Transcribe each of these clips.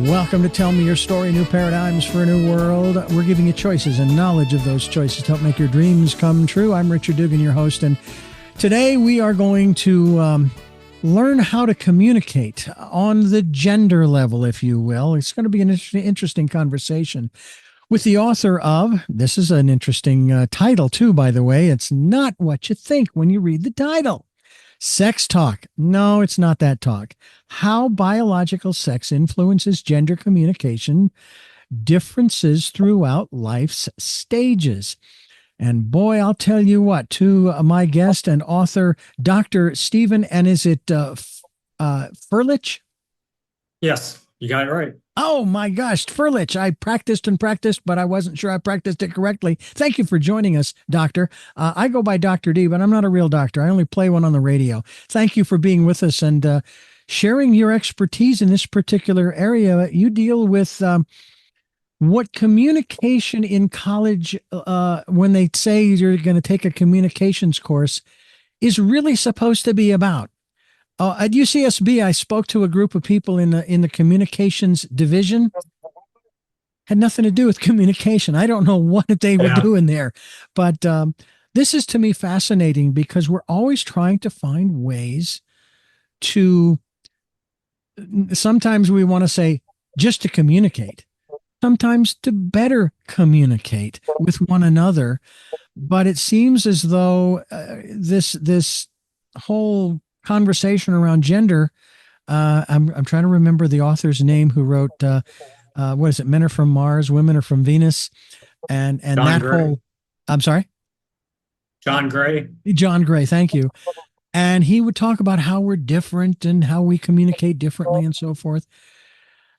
Welcome to Tell Me Your Story, New Paradigms for a New World. We're giving you choices and knowledge of those choices to help make your dreams come true. I'm Richard Dugan, your host, and today we are going to learn how to communicate on the gender level, if you will. It's going to be an interesting conversation with the author of, this is an interesting title too, by the way. It's not what you think when you read the title. Sex Talk. No, it's not that talk. How biological sex influences gender communication, differences throughout life's stages. And boy, I'll tell you what, to my guest and author, Dr. Stephen, and is it Furlich? Yes, you got it right. Oh my gosh, Furlich. I practiced, but I wasn't sure I practiced it correctly. Thank you for joining us, Doctor. I go by Dr. D, but I'm not a real doctor. I only play one on the radio. Thank you for being with us and sharing your expertise in this particular area. You deal with what communication in college, when they say you're going to take a communications course, is really supposed to be about. At UCSB, I spoke to a group of people in the communications division. Had nothing to do with communication. I don't know what they were doing there, but this is to me fascinating because we're always trying to find ways to. Sometimes we want to say just to communicate, sometimes to better communicate with one another, but it seems as though this whole conversation around gender. I'm trying to remember the author's name who wrote what is it? Men are from Mars, women are from Venus, and John that Gray. whole. I'm sorry, John Gray. John Gray. Thank you. And he would talk about how we're different and how we communicate differently and so forth.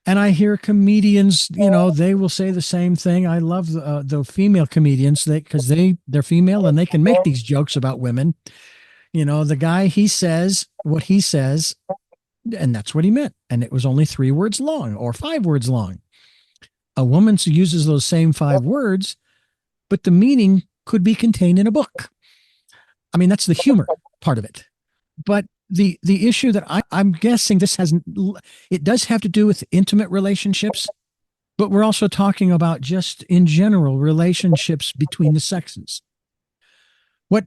And I hear comedians, they will say the same thing. I love the female comedians because they're female and they can make these jokes about women. The guy, he says what he says, and that's what he meant. And it was only 3 words long or 5 words long. A woman uses those same 5 words, but the meaning could be contained in a book. I mean, that's the humor part of it. But the issue that I'm guessing it does have to do with intimate relationships, but we're also talking about just in general relationships between the sexes. What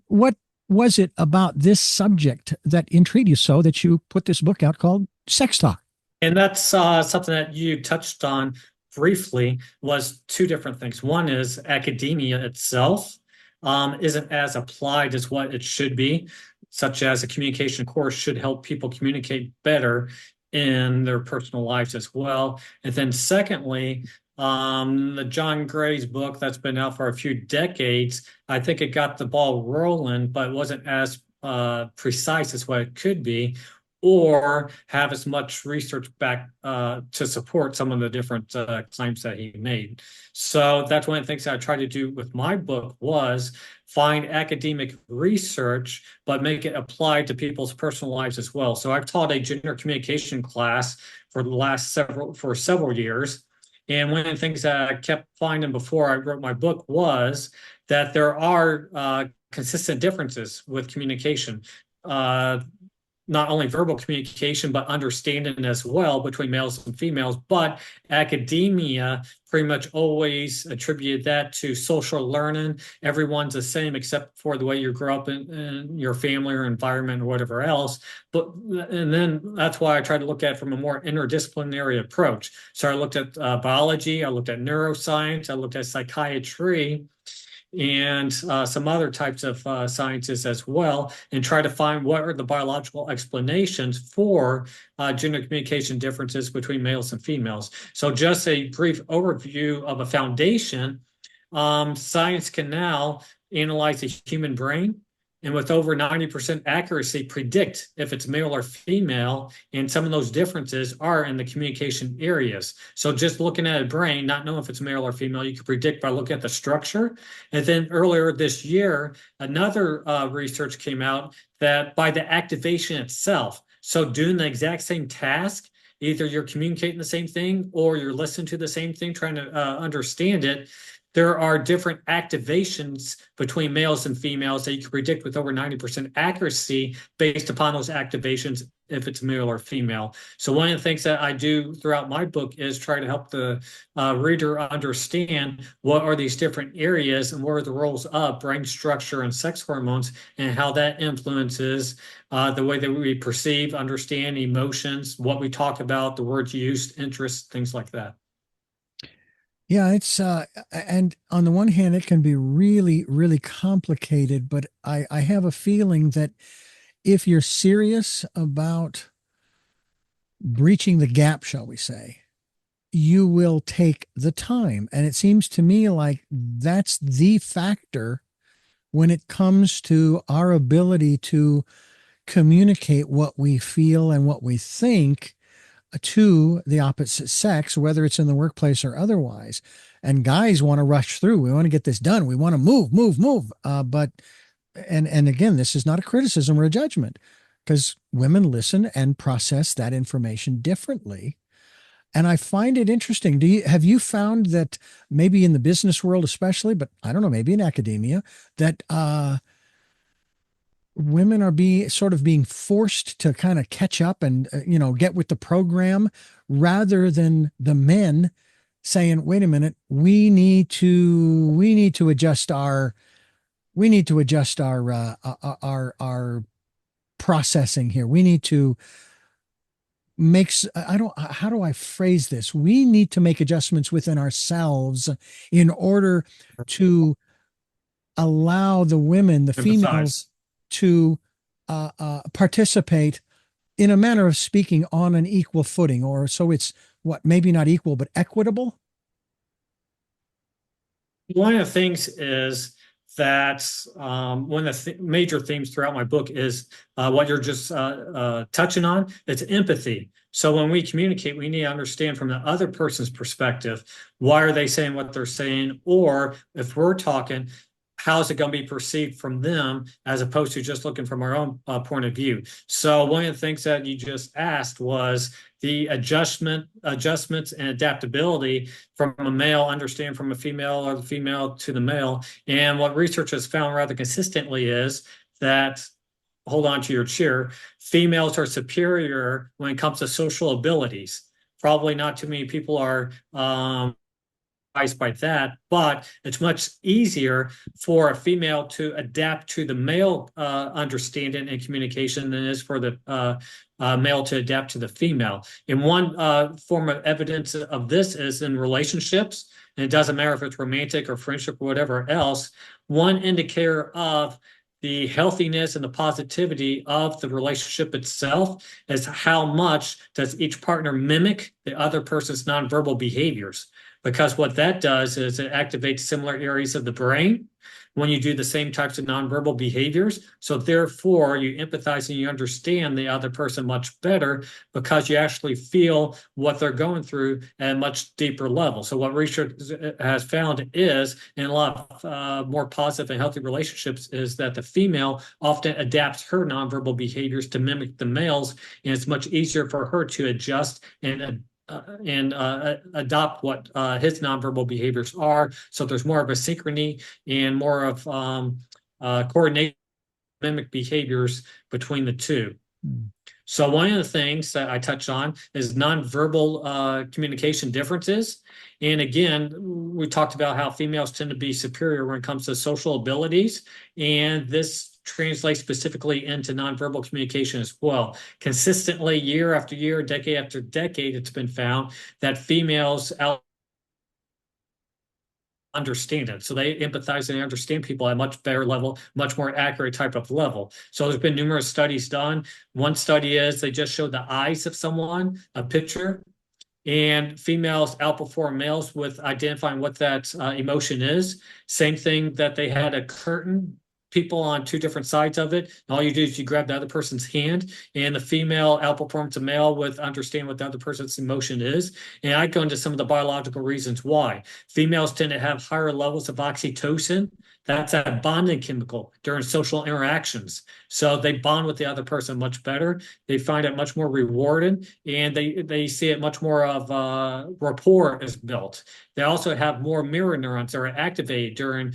was it about this subject that intrigued you so that you put this book out called Sex Talk? And that's something that you touched on briefly, was 2 different things. One is academia itself isn't as applied as what it should be, such as a communication course should help people communicate better in their personal lives as well. And then secondly, the John Gray's book that's been out for a few decades, I think it got the ball rolling, but it wasn't as precise as what it could be, or have as much research back to support some of the different claims that he made. So that's one of the things that I tried to do with my book was find academic research, but make it applied to people's personal lives as well. So I've taught a gender communication class for several years. And one of the things that I kept finding before I wrote my book was that there are consistent differences with communication, not only verbal communication, but understanding as well between males and females. But academia pretty much always attributed that to social learning. Everyone's the same except for the way you grew up in your family or environment or whatever else. And then that's why I try to look at it from a more interdisciplinary approach. So I looked at biology, I looked at neuroscience, I looked at psychiatry, and some other types of sciences as well, and try to find what are the biological explanations for gender communication differences between males and females. So just a brief overview of a foundation, science can now analyze the human brain and with over 90% accuracy predict if it's male or female, and some of those differences are in the communication areas. So just looking at a brain, not knowing if it's male or female, you can predict by looking at the structure. And then earlier this year, another research came out that by the activation itself, so doing the exact same task, either you're communicating the same thing or you're listening to the same thing, trying to understand it, there are different activations between males and females that you can predict with over 90% accuracy based upon those activations if it's male or female. So one of the things that I do throughout my book is try to help the reader understand what are these different areas and what are the roles of brain structure and sex hormones and how that influences the way that we perceive, understand emotions, what we talk about, the words used, interests, things like that. Yeah, it's and on the one hand, it can be really, really complicated, but I have a feeling that if you're serious about breaching the gap, shall we say, you will take the time. And it seems to me like that's the factor when it comes to our ability to communicate what we feel and what we think to the opposite sex, whether it's in the workplace or otherwise. And guys want to rush through. We want to get this done. We want to move, move, move. But and again, this is not a criticism or a judgment, because women listen and process that information differently. And I find it interesting. Have you found that maybe in the business world, especially, but I don't know, maybe in academia, that women are being forced to kind of catch up and get with the program, rather than the men saying, wait a minute, we need to adjust our processing here. We need to makes I don't how do I phrase this? We need to make adjustments within ourselves in order to allow the women, the females, Empathize. to participate, in a manner of speaking, on an equal footing, or so it's what, maybe not equal, but equitable. One of the things is that one of the major themes throughout my book is what you're just touching on. It's empathy. So when we communicate, we need to understand from the other person's perspective, why are they saying what they're saying? Or if we're talking, how's it going to be perceived from them as opposed to just looking from our own point of view? So one of the things that you just asked was the adjustments and adaptability from a male understand from a female, or the female to the male. And what research has found rather consistently is that, hold on to your chair, females are superior when it comes to social abilities. Probably not too many people are by that, but it's much easier for a female to adapt to the male understanding and communication than it is for the male to adapt to the female. And one form of evidence of this is in relationships, and it doesn't matter if it's romantic or friendship or whatever else. One indicator of the healthiness and the positivity of the relationship itself is how much does each partner mimic the other person's nonverbal behaviors. Because what that does is it activates similar areas of the brain when you do the same types of nonverbal behaviors. So therefore, you empathize and you understand the other person much better because you actually feel what they're going through at a much deeper level. So what research has found is, in a lot of more positive and healthy relationships, is that the female often adapts her nonverbal behaviors to mimic the males, and it's much easier for her to adjust and adopt what his nonverbal behaviors are. So there's more of a synchrony and more of coordination, mimic behaviors between the two. So one of the things that I touched on is nonverbal communication differences. And again, we talked about how females tend to be superior when it comes to social abilities. And this translates specifically into nonverbal communication as well. Consistently, year after year, decade after decade, it's been found that females understand it. So they empathize and they understand people at a much better level, much more accurate type of level. So there's been numerous studies done. One study is they just showed the eyes of someone, a picture, and females outperform males with identifying what that emotion is. Same thing that they had a curtain, people on two different sides of it. And all you do is you grab the other person's hand, and the female outperforms the male with understanding what the other person's emotion is. And I go into some of the biological reasons why. Females tend to have higher levels of oxytocin That's a bonding chemical during social interactions. So they bond with the other person much better. They find it much more rewarding, and they see it much more of rapport is built. They also have more mirror neurons that are activated during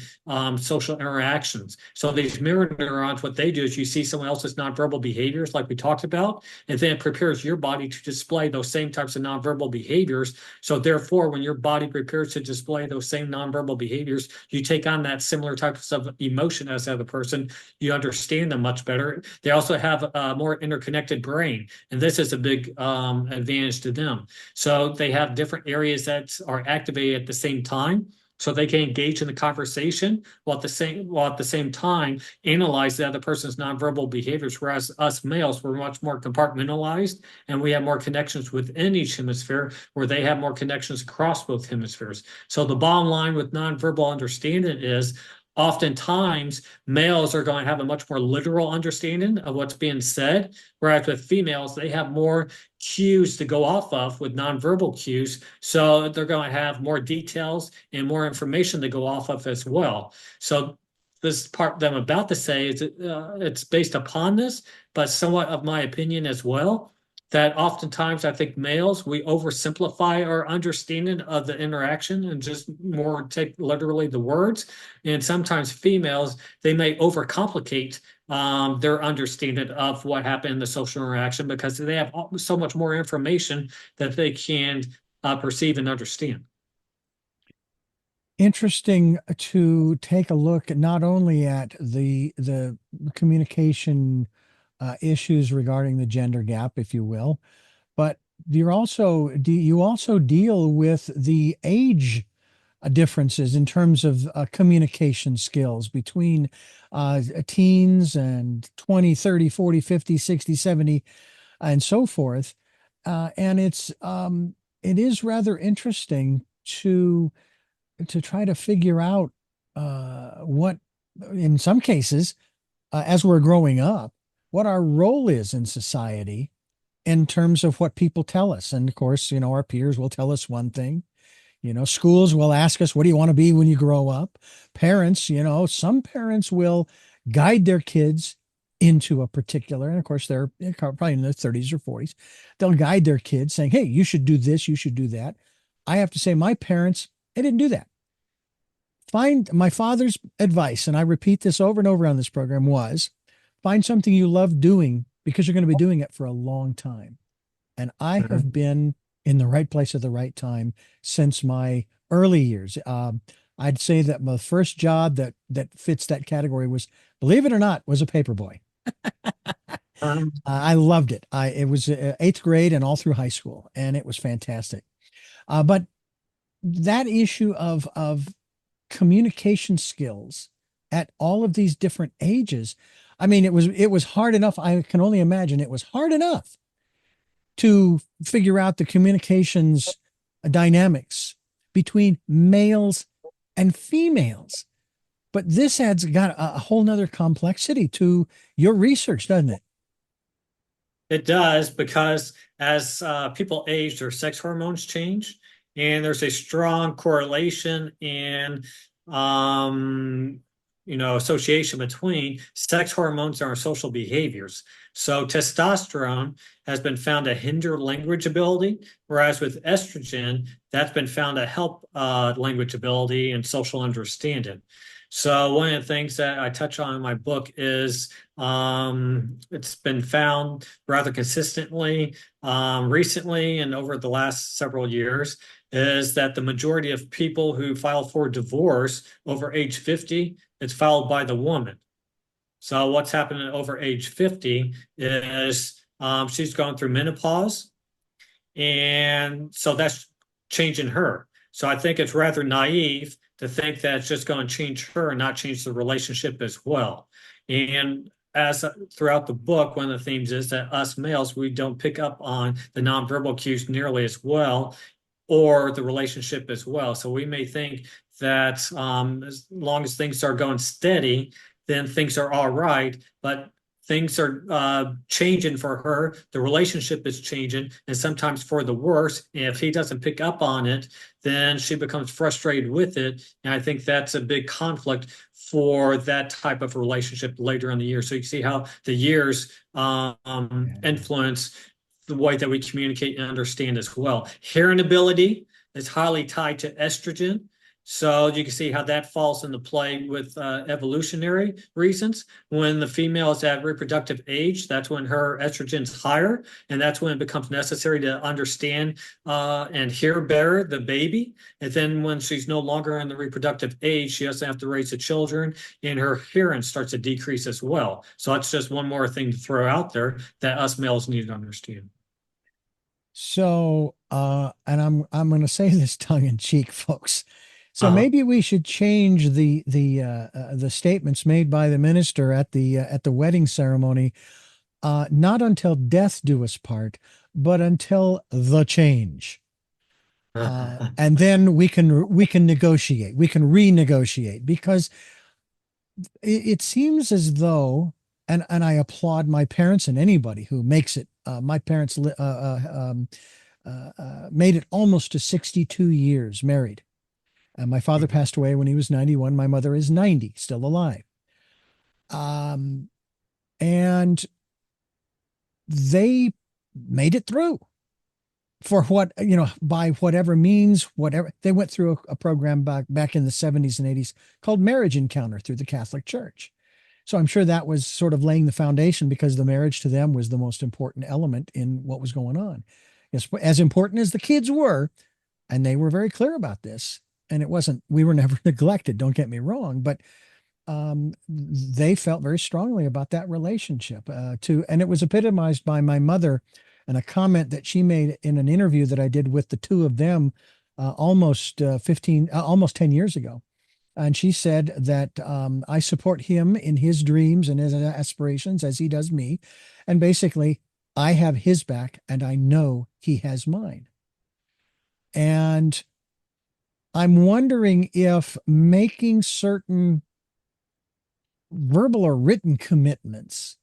social interactions. So these mirror neurons, what they do is you see someone else's nonverbal behaviors, like we talked about, and then it prepares your body to display those same types of nonverbal behaviors. So therefore, when your body prepares to display those same nonverbal behaviors, you take on that similar types of emotion as the other person. You understand them much better. They also have a more interconnected brain, and this is a big advantage to them. So they have different areas that are activated at the same time, so they can engage in the conversation while at the same time analyze the other person's nonverbal behaviors. Whereas us males, we're much more compartmentalized, and we have more connections within each hemisphere, where they have more connections across both hemispheres. So the bottom line with nonverbal understanding is, oftentimes males are going to have a much more literal understanding of what's being said, whereas with females, they have more cues to go off of with nonverbal cues. So they're going to have more details and more information to go off of as well. So this part that I'm about to say is it's based upon this, but somewhat of my opinion as well. That oftentimes I think males, we oversimplify our understanding of the interaction and just more take literally the words. And sometimes females, they may overcomplicate their understanding of what happened in the social interaction, because they have so much more information that they can perceive and understand. Interesting to take a look not only at the communication issues regarding the gender gap, if you will, but you also deal with the age differences in terms of communication skills between teens and 20, 30, 40, 50, 60, 70, and so forth. And it is rather interesting to try to figure out what, in some cases, as we're growing up, what our role is in society in terms of what people tell us. And of course, our peers will tell us one thing. Schools will ask us, what do you want to be when you grow up? Parents, some parents will guide their kids into a particular, and of course, they're probably in their 30s or 40s. They'll guide their kids saying, hey, you should do this, you should do that. I have to say, my parents, they didn't do that. Find my father's advice, and I repeat this over and over on this program, was find something you love doing because you're going to be doing it for a long time. And I have Mhm. been in the right place at the right time since my early years. I'd say that my first job that fits that category was, believe it or not, was a paperboy. I loved it. It was eighth grade and all through high school, and it was fantastic. But that issue of communication skills at all of these different ages, I mean, it was hard enough. I can only imagine it was hard enough to figure out the communications dynamics between males and females. But this adds got a whole nother complexity to your research, doesn't it? It does, because as people age, their sex hormones change, and there's a strong correlation and um, association between sex hormones and our social behaviors. So testosterone has been found to hinder language ability, whereas with estrogen, that's been found to help language ability and social understanding. So one of the things that I touch on in my book is it's been found rather consistently recently and over the last several years, is that the majority of people who file for divorce over age 50, it's filed by the woman. So what's happening over age 50 is she's going through menopause, and so that's changing her. So I think it's rather naive to think that it's just going to change her and not change the relationship as well. And as throughout the book, one of the themes is that us males, we don't pick up on the nonverbal cues nearly as well, or the relationship as well. So we may think that as long as things are going steady, then things are all right. But things are changing for her. The relationship is changing, and sometimes for the worse. And if he doesn't pick up on it, then she becomes frustrated with it. And I think that's a big conflict for that type of relationship later in the year. So you see how the years Yeah. influence the way that we communicate and understand as well. Hearing ability is highly tied to estrogen. So you can see how that falls into play with evolutionary reasons. When the female is at reproductive age, that's when her estrogen's higher, and that's when it becomes necessary to understand and hear better the baby. And then when she's no longer in the reproductive age, she doesn't have to raise the children, and her hearing starts to decrease as well. So that's just one more thing to throw out there that us males need to understand. So, and I'm going to say this tongue in cheek, folks. So Uh-huh. maybe we should change the statements made by the minister at the wedding ceremony, not until death do us part, but until the change. And then we can negotiate, we can renegotiate, because it seems as though, and I applaud my parents and anybody who makes it. My parents made it almost to 62 years married. And my father passed away when he was 91. My mother is 90, still alive. Um, and they made it through for what, by whatever means, whatever. They went through a program back in the 70s and 80s called Marriage Encounter through the Catholic Church. So I'm sure that was sort of laying the foundation, because the marriage to them was the most important element in what was going on. As important as the kids were, and they were very clear about this, and it wasn't, we were never neglected, don't get me wrong, but they felt very strongly about that relationship and it was epitomized by my mother and a comment that she made in an interview that I did with the two of them almost 10 years ago. And she said that I support him in his dreams and his aspirations as he does me. And basically, I have his back and I know he has mine. And I'm wondering if making certain verbal or written commitments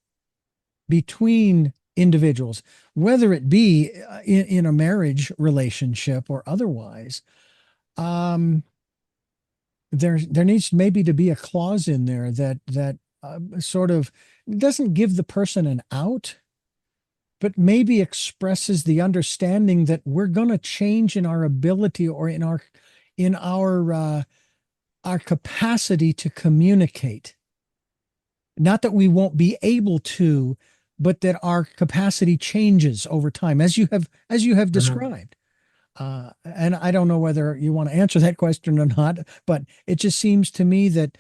between individuals, whether it be in a marriage relationship or otherwise, um, there needs maybe to be a clause in there that sort of doesn't give the person an out, but maybe expresses the understanding that we're going to change in our ability or in our capacity to communicate. Not that we won't be able to, but that our capacity changes over time, as you have Mhm. described. And I don't know whether you want to answer that question or not, but it just seems to me that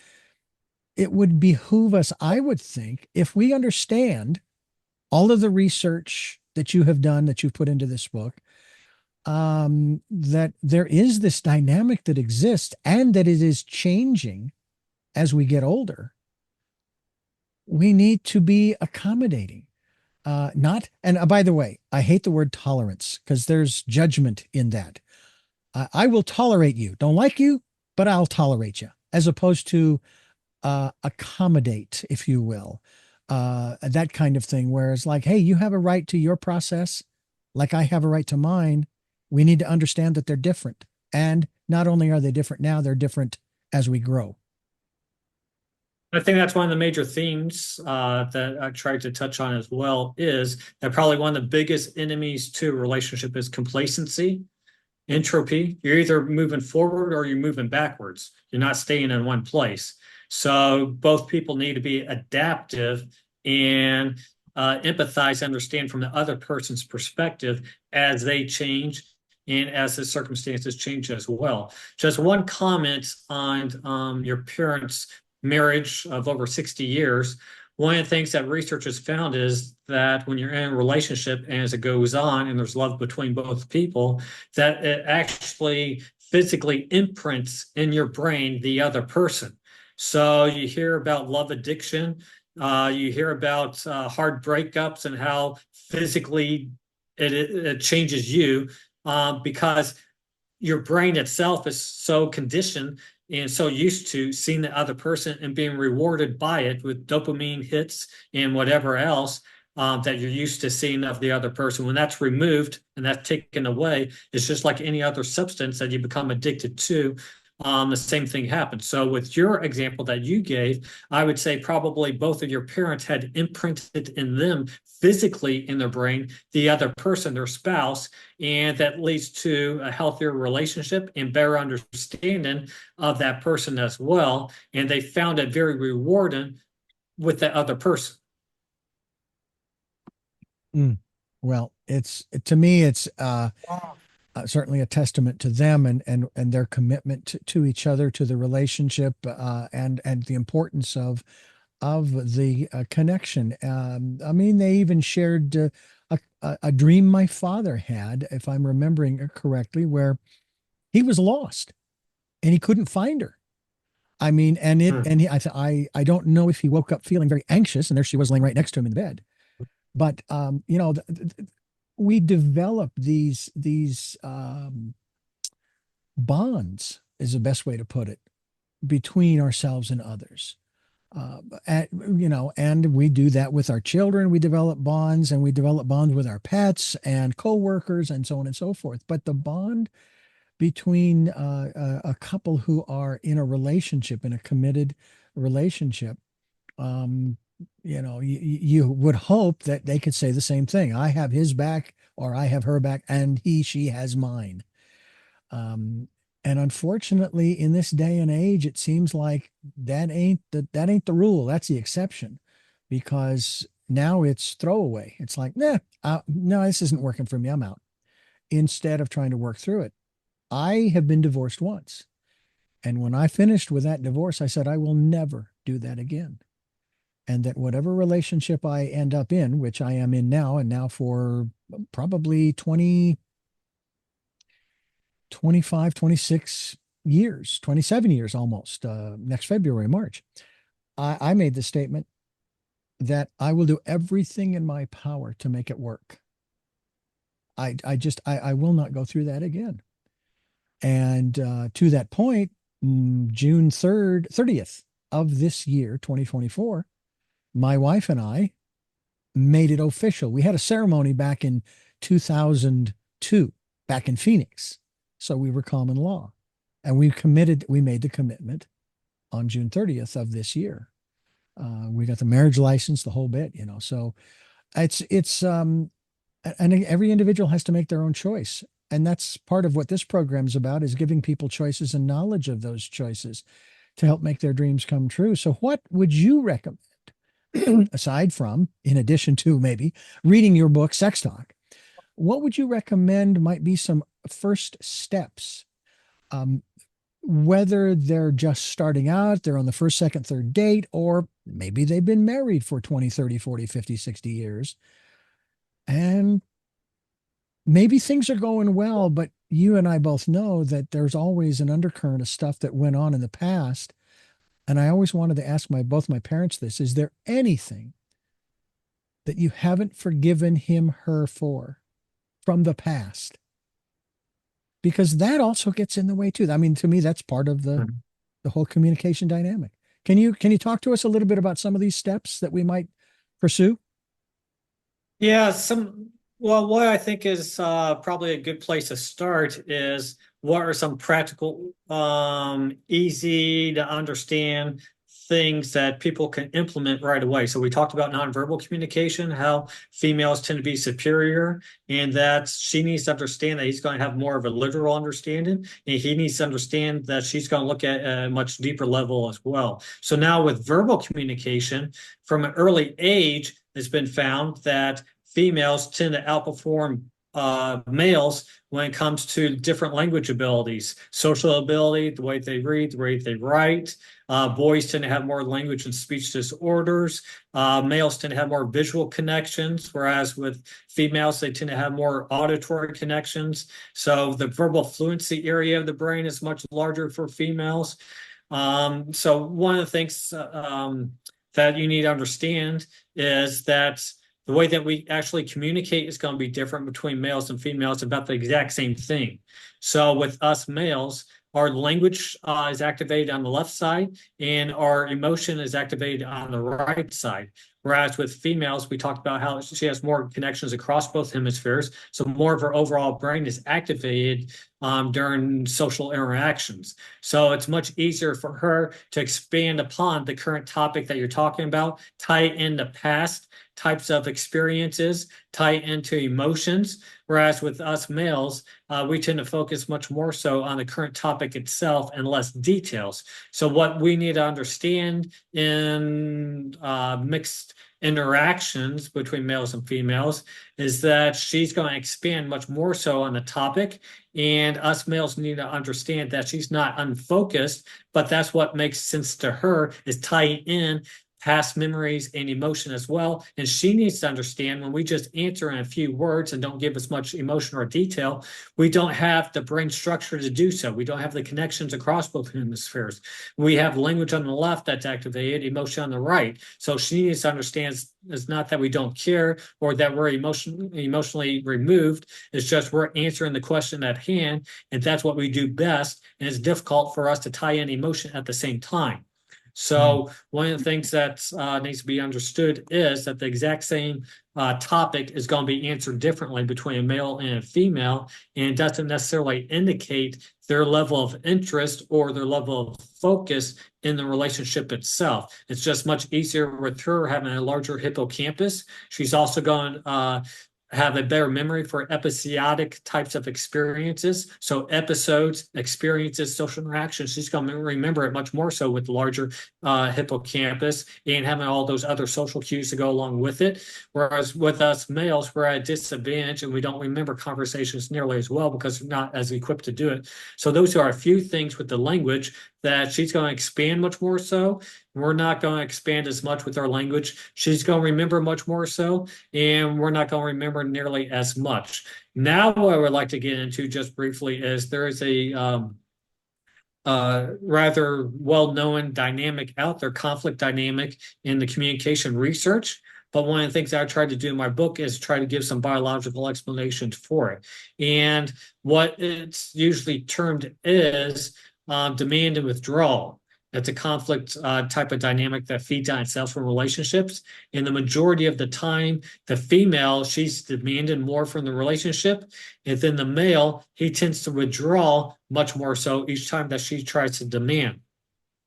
it would behoove us, I would think, if we understand all of the research that you have done, that you've put into this book, that there is this dynamic that exists and that it is changing as we get older. We need to be accommodating. Not, and by the way, I hate the word tolerance because there's judgment in that. I will tolerate you. Don't like you, but I'll tolerate you, as opposed to accommodate, if you will. That kind of thing, where it's like, hey, you have a right to your process, like I have a right to mine. We need to understand that they're different. And not only are they different now, they're different as we grow. I think that's one of the major themes that I tried to touch on as well, is that probably one of the biggest enemies to a relationship is complacency, entropy. You're either moving forward or you're moving backwards. You're not staying in one place. So both people need to be adaptive and empathize, understand from the other person's perspective as they change and as the circumstances change as well. Just one comment on your parents' marriage of over 60 years. One of the things that research has found is that when you're in a relationship and as it goes on and there's love between both people, that it actually physically imprints in your brain the other person. So you hear about love addiction, you hear about hard breakups and how physically it changes you because your brain itself is so conditioned and so used to seeing the other person and being rewarded by it with dopamine hits and whatever else that you're used to seeing of the other person. When that's removed and that's taken away, it's just like any other substance that you become addicted to. The same thing happens. So, with your example that you gave, I would say probably both of your parents had imprinted in them physically in their brain the other person, their spouse, and that leads to a healthier relationship and better understanding of that person as well. And they found it very rewarding with that other person. Mm. Well, it's to me, it's certainly a testament to them and their commitment to each other, to the relationship, and the importance of the connection. I mean, they even shared a dream my father had, if I'm remembering correctly, where he was lost and he couldn't find her. I mean, and it Hmm. and he, I don't know if he woke up feeling very anxious, and there she was laying right next to him in the bed. But we develop these bonds, is the best way to put it, between ourselves and others. And we do that with our children. We develop bonds, and we develop bonds with our pets and coworkers, and so on and so forth. But the bond between a couple who are in a relationship, in a committed relationship, um, you would hope that they could say the same thing. I have his back, or I have her back, and she has mine. Um, and unfortunately, in this day and age, it seems like that ain't the rule. That's the exception, because now it's throwaway. It's like, nah, no, this isn't working for me. I'm out. Instead of trying to work through it. I have been divorced once. And when I finished with that divorce, I said, I will never do that again. And that whatever relationship I end up in, which I am in now, and now for probably 20, 25, 26 years, 27 years almost, next February, March, I made the statement that I will do everything in my power to make it work. I will not go through that again. And to that point, June 3rd, 30th of this year, 2024, my wife and I made it official. We had a ceremony back in 2002, back in Phoenix. So we were common law. And we made the commitment on June 30th of this year. We got the marriage license, the whole bit. So it's and every individual has to make their own choice. And that's part of what this program is about, is giving people choices and knowledge of those choices to help make their dreams come true. So what would you recommend, aside from, in addition to maybe reading your book, Sex Talk, what would you recommend might be some first steps? Um, whether they're just starting out, they're on the first, second, third date, or maybe they've been married for 20, 30, 40, 50, 60 years. And maybe things are going well, but you and I both know that there's always an undercurrent of stuff that went on in the past. And I always wanted to ask both my parents this: is there anything that you haven't forgiven him, her for from the past? Because that also gets in the way too. I mean, to me, that's part of the whole communication dynamic. Can you talk to us a little bit about some of these steps that we might pursue? Yeah, well, what I think is probably a good place to start is what are some practical, easy to understand things that people can implement right away. So we talked about nonverbal communication, how females tend to be superior, and that she needs to understand that he's going to have more of a literal understanding, and he needs to understand that she's going to look at a much deeper level as well. So now with verbal communication, from an early age, it's been found that females tend to outperform males when it comes to different language abilities, social ability, the way they read, the way they write. Boys tend to have more language and speech disorders. Males tend to have more visual connections, whereas with females, they tend to have more auditory connections. So the verbal fluency area of the brain is much larger for females. So one of the things that you need to understand is that the way that we actually communicate is going to be different between males and females about the exact same thing. So with us males, our language is activated on the left side, and our emotion is activated on the right side. Whereas with females, we talked about how she has more connections across both hemispheres. So more of her overall brain is activated during social interactions. So it's much easier for her to expand upon the current topic that you're talking about, tie it into past types of experiences, tie it into emotions. Whereas with us males, we tend to focus much more so on the current topic itself and less details. So what we need to understand in mixed interactions between males and females is that she's going to expand much more so on the topic, and us males need to understand that she's not unfocused, but that's what makes sense to her, is tying in past memories and emotion as well. And she needs to understand when we just answer in a few words and don't give as much emotion or detail, we don't have the brain structure to do so. We don't have the connections across both hemispheres. We have language on the left that's activated, emotion on the right. So she needs to understand it's not that we don't care or that we're emotionally removed. It's just we're answering the question at hand, and that's what we do best. And it's difficult for us to tie in emotion at the same time. So one of the things that needs to be understood is that the exact same topic is going to be answered differently between a male and a female, and it doesn't necessarily indicate their level of interest or their level of focus in the relationship itself. It's just much easier with her having a larger hippocampus. She's also going to have a better memory for episodic types of experiences. So episodes, experiences, social interactions, she's going to remember it much more so with larger hippocampus and having all those other social cues to go along with it. Whereas with us males, we're at a disadvantage and we don't remember conversations nearly as well because we're not as equipped to do it. So those are a few things with the language that she's going to expand much more so. We're not going to expand as much with our language. She's going to remember much more so, and we're not going to remember nearly as much. Now, what I would like to get into just briefly is there is a rather well-known dynamic out there, conflict dynamic in the communication research. But one of the things that I tried to do in my book is try to give some biological explanations for it. And what it's usually termed is demand and withdrawal. That's a conflict type of dynamic that feeds on itself from relationships. And the majority of the time, the female, she's demanding more from the relationship. And then the male, he tends to withdraw much more so each time that she tries to demand.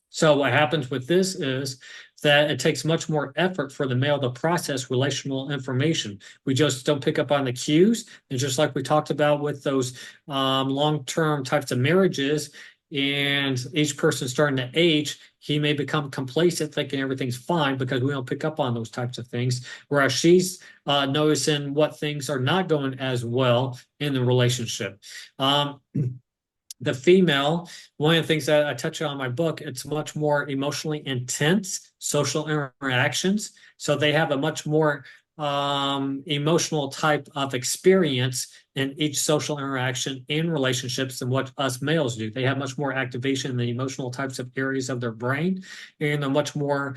So what happens with this is that it takes much more effort for the male to process relational information. We just don't pick up on the cues. And just like we talked about with those long-term types of marriages, and each person starting to age, he may become complacent, thinking everything's fine because we don't pick up on those types of things. Whereas she's noticing what things are not going as well in the relationship. The female, one of the things that I touch on in my book, it's much more emotionally intense social interactions. So they have a much more emotional type of experience in each social interaction and relationships than what us males do. They have much more activation in the emotional types of areas of their brain, and they're much more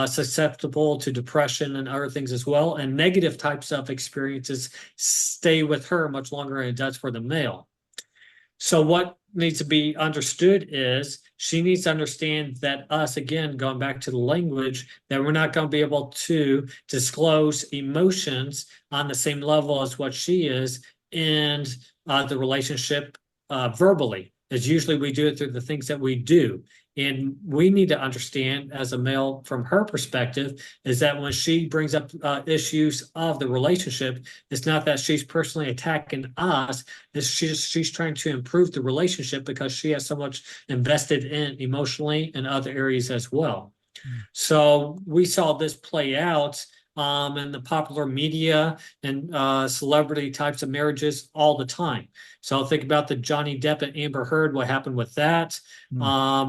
susceptible to depression and other things as well. And negative types of experiences stay with her much longer than it does for the male. So what needs to be understood is she needs to understand that us, again, going back to the language, that we're not going to be able to disclose emotions on the same level as what she is in the relationship verbally. As usually we do it through the things that we do. And we need to understand as a male from her perspective is that when she brings up issues of the relationship, it's not that she's personally attacking us. It's she's trying to improve the relationship because she has so much invested in emotionally and other areas as well. So we saw this play out in the popular media and celebrity types of marriages all the time. So think about the Johnny Depp and Amber Heard, what happened with that.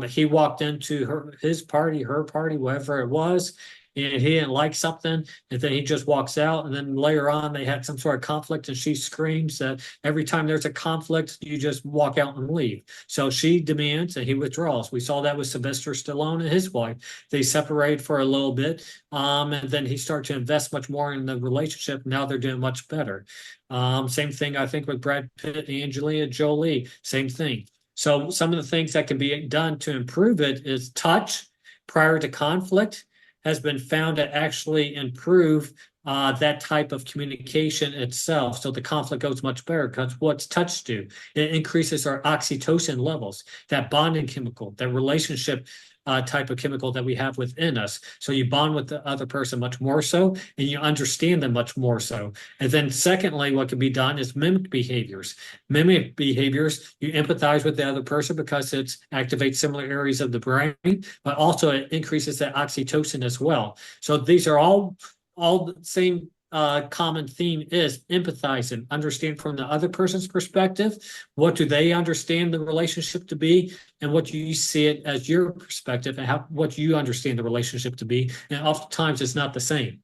He walked into his party, her party, whatever it was, and he didn't like something, and then he just walks out, and then later on they had some sort of conflict, and she screams that every time there's a conflict, you just walk out and leave. So she demands and he withdraws. We saw that with Sylvester Stallone and his wife. They separated for a little bit, and then he started to invest much more in the relationship. Now they're doing much better. Same thing, I think, with Brad Pitt and Angelina Jolie. Same thing. So some of the things that can be done to improve it is touch prior to conflict has been found to actually improve that type of communication itself. So the conflict goes much better because what's touch do? It increases our oxytocin levels, that bonding chemical, that relationship type of chemical that we have within us. So you bond with the other person much more so, and you understand them much more so. And then secondly, what can be done is mimic behaviors. Mimic behaviors, you empathize with the other person because it activates similar areas of the brain, but also it increases that oxytocin as well. So these are all the same common theme is empathize and understand from the other person's perspective. What do they understand the relationship to be, and what do you see it as your perspective, and what you understand the relationship to be? And oftentimes it's not the same.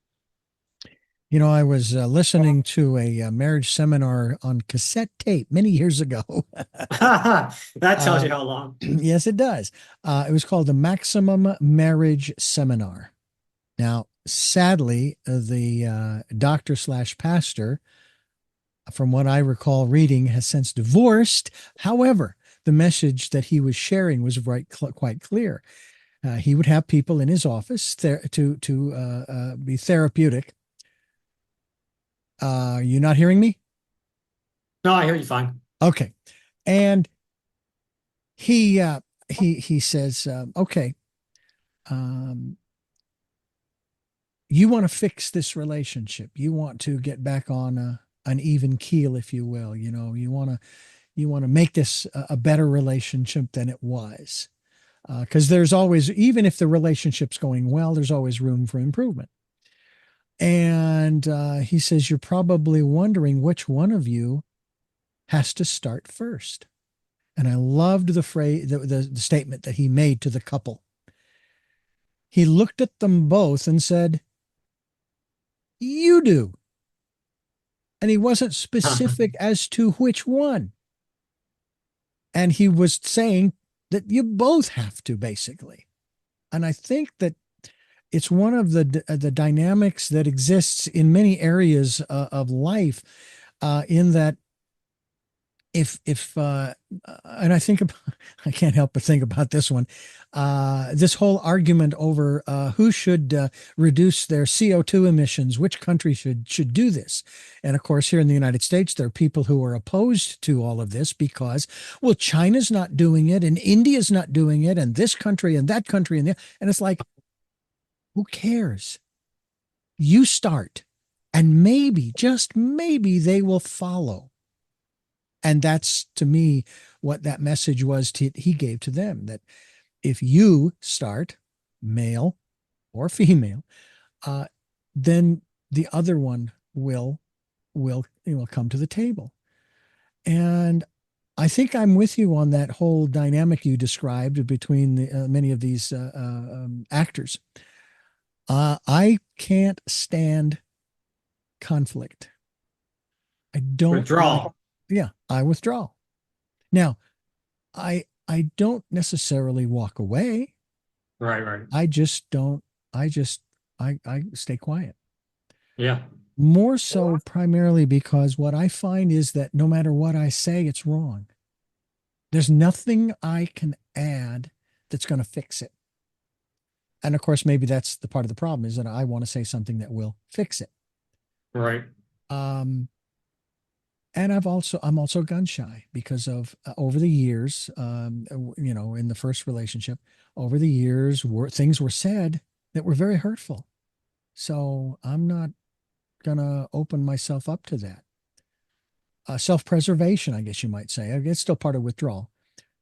You know, I was listening to a, marriage seminar on cassette tape many years ago. That tells uh, you how long. yes, it does. It was called the Maximum Marriage Seminar. Now, sadly, the doctor slash pastor, from what I recall reading, has since divorced. However, the message that he was sharing was quite clear. He would have people in his office to be therapeutic. You not hearing me? No, I hear you fine. Okay. And he says, okay, um, you want to fix this relationship. You want to get back on an even keel, if you will. You know, you want to make this a better relationship than it was. Because there's always, even if the relationship's going well, there's always room for improvement. And he says, you're probably wondering which one of you has to start first. And I loved the phrase, the statement that he made to the couple. He looked at them both and said, you do. And he wasn't specific as to which one. And he was saying that you both have to, basically. And I think that it's one of the dynamics that exists in many areas of life, in that if and I think about, I can't help but think about this one, this whole argument over who should reduce their CO2 emissions, which country should do this. And of course, here in the United States, there are people who are opposed to all of this because, well, China's not doing it and India's not doing it and this country and that country and it's like, who cares? You start, and maybe, just maybe, they will follow. And that's, to me, what that message was he gave to them, that if you start, male or female, uh, then the other one will come to the table. And I think I'm with you on that whole dynamic you described between many of these actors. I can't stand conflict. I don't like, Withdrawal. yeah, I withdraw. Now, I don't necessarily walk away. Right, right. I just don't, I just, I stay quiet. Yeah. More so primarily because what I find is that no matter what I say, it's wrong. There's nothing I can add that's going to fix it. And of course, maybe that's the part of the problem, is that I want to say something that will fix it. Right. Um, and I'm also gun shy because of over the years, in the first relationship, over the years, things were said that were very hurtful. So I'm not gonna open myself up to that. Self-preservation, I guess you might say. It's still part of withdrawal.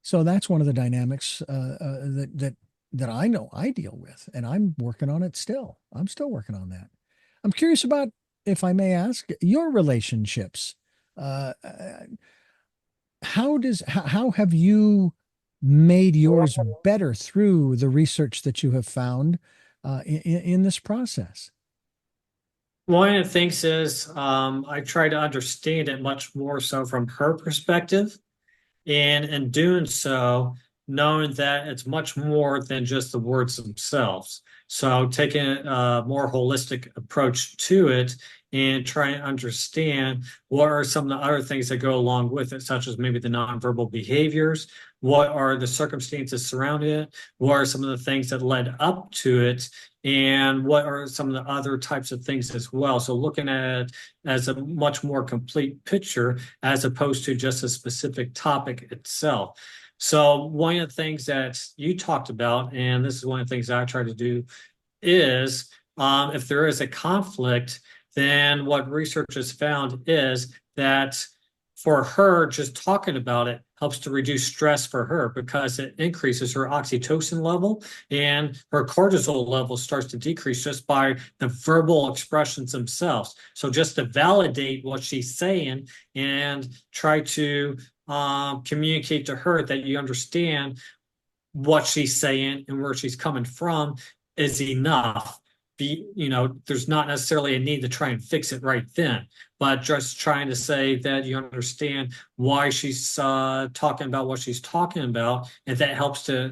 So that's one of the dynamics that I know I deal with, and I'm working on it still. I'm still working on that. I'm curious about, if I may ask, your relationships. Uh, how have you made yours better through the research that you have found in this process? One of the things is I try to understand it much more so from her perspective. And in doing so, knowing that it's much more than just the words themselves. So taking a more holistic approach to it and try and understand what are some of the other things that go along with it, such as maybe the nonverbal behaviors, what are the circumstances surrounding it, what are some of the things that led up to it, and what are some of the other types of things as well. So looking at it as a much more complete picture as opposed to just a specific topic itself. So one of the things that you talked about, and this is one of the things that I try to do, is if there is a conflict, then what research has found is that for her, just talking about it helps to reduce stress for her because it increases her oxytocin level and her cortisol level starts to decrease just by the verbal expressions themselves. So just to validate what she's saying and try to communicate to her that you understand what she's saying and where she's coming from is enough. There's not necessarily a need to try and fix it right then, but just trying to say that you understand why she's talking about what she's talking about, and that helps to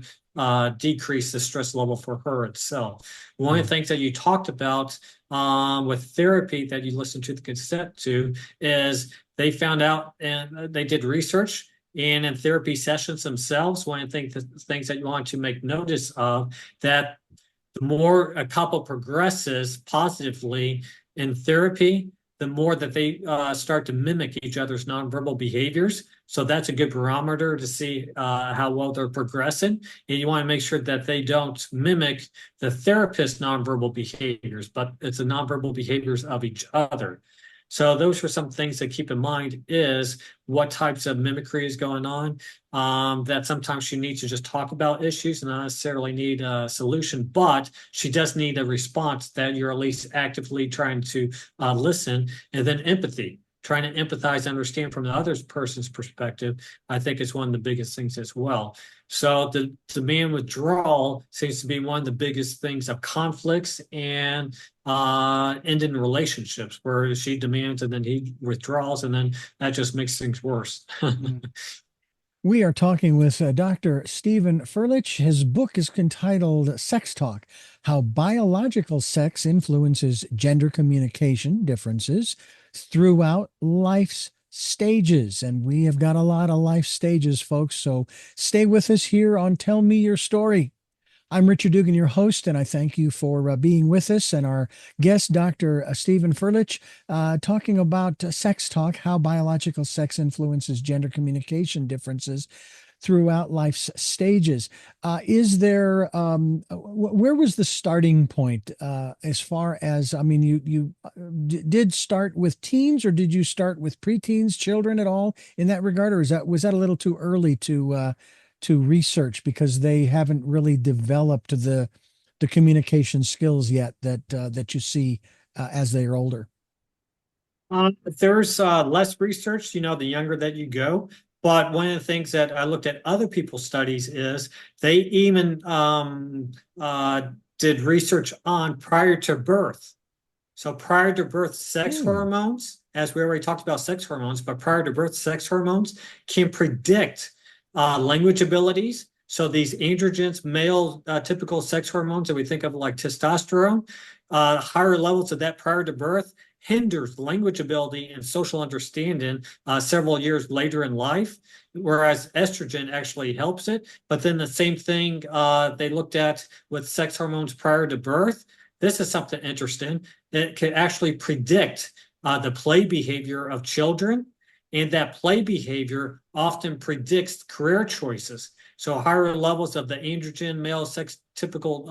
decrease the stress level for her itself. One of the things that you talked about with therapy that you listened to the consent to is they found out, and they did research, and in therapy sessions themselves, one of the things that you want to make notice of, that the more a couple progresses positively in therapy, the more that they start to mimic each other's nonverbal behaviors. So that's a good barometer to see how well they're progressing. And you want to make sure that they don't mimic the therapist's nonverbal behaviors, but it's the nonverbal behaviors of each other. So those are some things to keep in mind, is what types of mimicry is going on, that sometimes she needs to just talk about issues and not necessarily need a solution, but she does need a response that you're at least actively trying to listen. And then empathy, trying to empathize, understand from the other person's perspective, I think is one of the biggest things as well. So the demand withdrawal seems to be one of the biggest things of conflicts and end in relationships, where she demands and then he withdraws, and then that just makes things worse. We are talking with Dr. Stephen Furlich. His book is entitled Sex Talk: How Biological Sex Influences Gender Communication Differences Throughout Life's Stages. And we have got a lot of life stages, folks. So stay with us here on Tell Me Your Story. I'm Richard Dugan, your host, and I thank you for being with us. And our guest, Dr. Stephen Furlich, talking about sex talk, how biological sex influences gender communication differences throughout life's stages. Where was the starting point as far as, I mean, you did start with teens, or did you start with preteens, children at all in that regard, or was that a little too early to research because they haven't really developed the communication skills yet that you see as they are older? There's less research, the younger that you go. But one of the things that I looked at other people's studies is they even did research on prior to birth. So prior to birth, sex hormones, as we already talked about sex hormones, but prior to birth, sex hormones can predict language abilities. So these androgens, male typical sex hormones that we think of like testosterone, higher levels of that prior to birth hinders language ability and social understanding several years later in life, whereas estrogen actually helps it. But then the same thing they looked at with sex hormones prior to birth. This is something interesting. It can actually predict the play behavior of children, and that play behavior often predicts career choices. So higher levels of the androgen, male sex, typical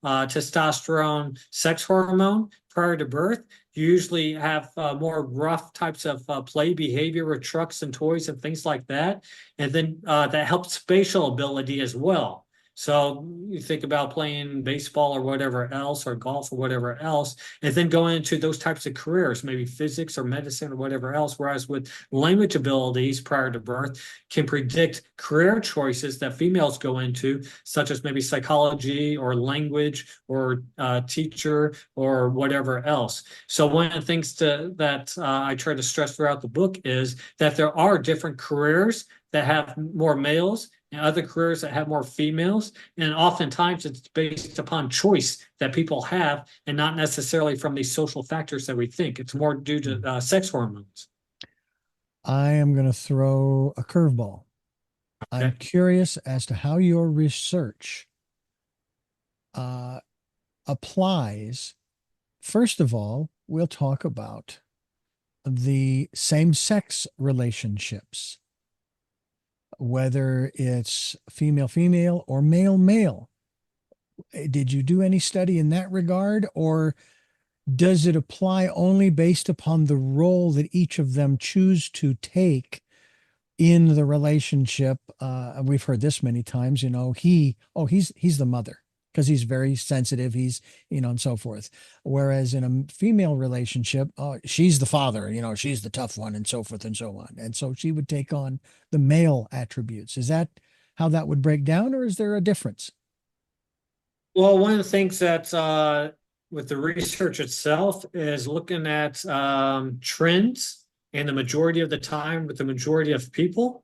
testosterone sex hormone prior to birth, you usually have more rough types of play behavior with trucks and toys and things like that. And then that helps spatial ability as well. So you think about playing baseball or whatever else, or golf or whatever else, and then going into those types of careers, maybe physics or medicine or whatever else. Whereas with language abilities prior to birth can predict career choices that females go into, such as maybe psychology or language or teacher or whatever else. So one of the things that I try to stress throughout the book is that there are different careers that have more males and other careers that have more females. And oftentimes it's based upon choice that people have and not necessarily from these social factors that we think. It's more due to sex hormones. I am going to throw a curveball. I'm Okay. curious as to how your research uh, applies. First of all, we'll talk about the same-sex relationships, whether it's female-female or male-male. Did you do any study in that regard, or does it apply only based upon the role that each of them choose to take in the relationship? We've heard this many times, he's the mother because he's very sensitive, and so forth. Whereas in a female relationship, she's the father, she's the tough one, and so forth and so on. And so she would take on the male attributes. Is that how that would break down, or is there a difference? Well, one of the things that with the research itself is looking at trends, and the majority of the time with the majority of people.